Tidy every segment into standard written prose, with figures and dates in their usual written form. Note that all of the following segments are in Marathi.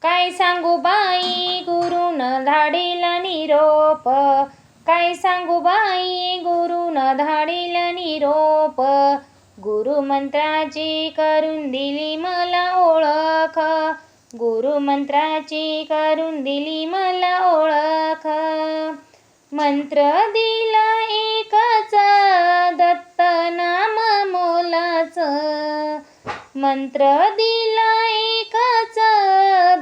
काय सांगू बाई गुरुन धाडिला निरोप, काय सांगू बाई गुरुन धाडिला निरोप, गुरुमंत्राची करून दिली मला ओळख, गुरुमंत्राची करून दिली मला ओळख. मंत्र दिला एकच दत्त नाम मोलाचं, मंत्र दिला एकच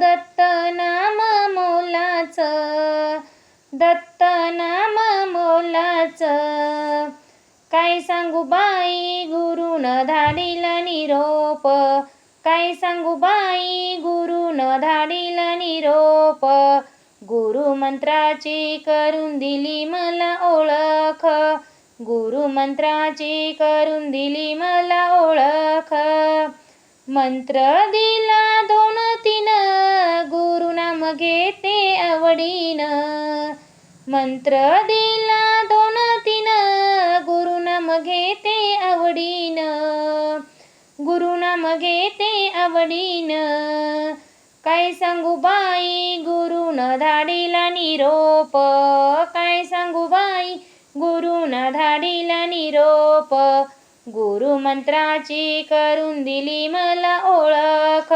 दत्त नाम मोलाचं, दत्त नाम मोलाचं. काय सांगू बाई गुरुन धाडिला निरोप, काय सांगू बाई गुरुन धाडिला निरोप, गुरुमंत्राची करून दिली मला ओळख, गुरुमंत्राची करून दिली मला ओळख. मंत्र दिला 2-3 गुरुनाम घेते आवडीनं, मंत्र दिला 2-3 गुरुनाम घेते आवडीनं, गुरुनाम घेते आवडीनं. काय सांगू बाई गुरुन धाडिला निरोप, काय सांगू बाई गुरुन धाडिला निरोप, गुरुमंत्राची करून दिली मला ओळख,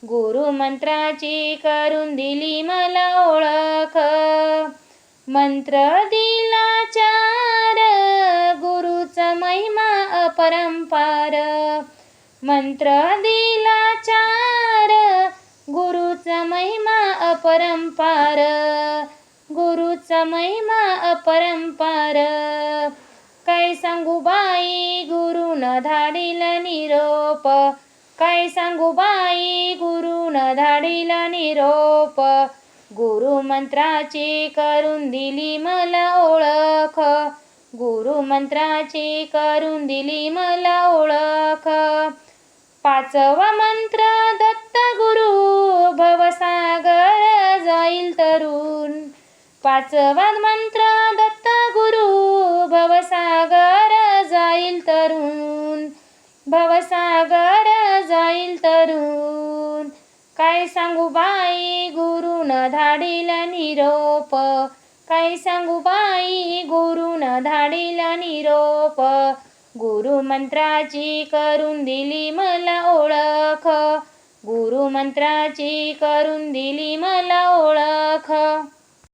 गुरुमंत्राची करून दिली मला ओळख. मंत्र दिला 4 गुरुचा महिमा अपरंपार, मंत्र दिला 4 गुरुचा महिमा अपरंपार, गुरुचा महिमा अपरंपार. काय सांगू बाई गुरुन धाडिला निरोप, काय सांगू बाई गुरुन धाडिला निरोप, गुरुमंत्राची करून दिली मला ओळख, गुरुमंत्राची करून दिली मला ओळख. 5वा मंत्र दत्त गुरु भवसागर जाईल तरुण, 5वा मंत्र दत्त गुरु भवसागर जाईल तरुण, भवसागर जाईल तरुण. काय सांगू बाई गुरुन धाडिला निरोप, काय सांगू बाई गुरुन धाडिला निरोप, गुरुमंत्राची करून दिली मला ओळख, गुरुमंत्राची करून दिली मला ओळख.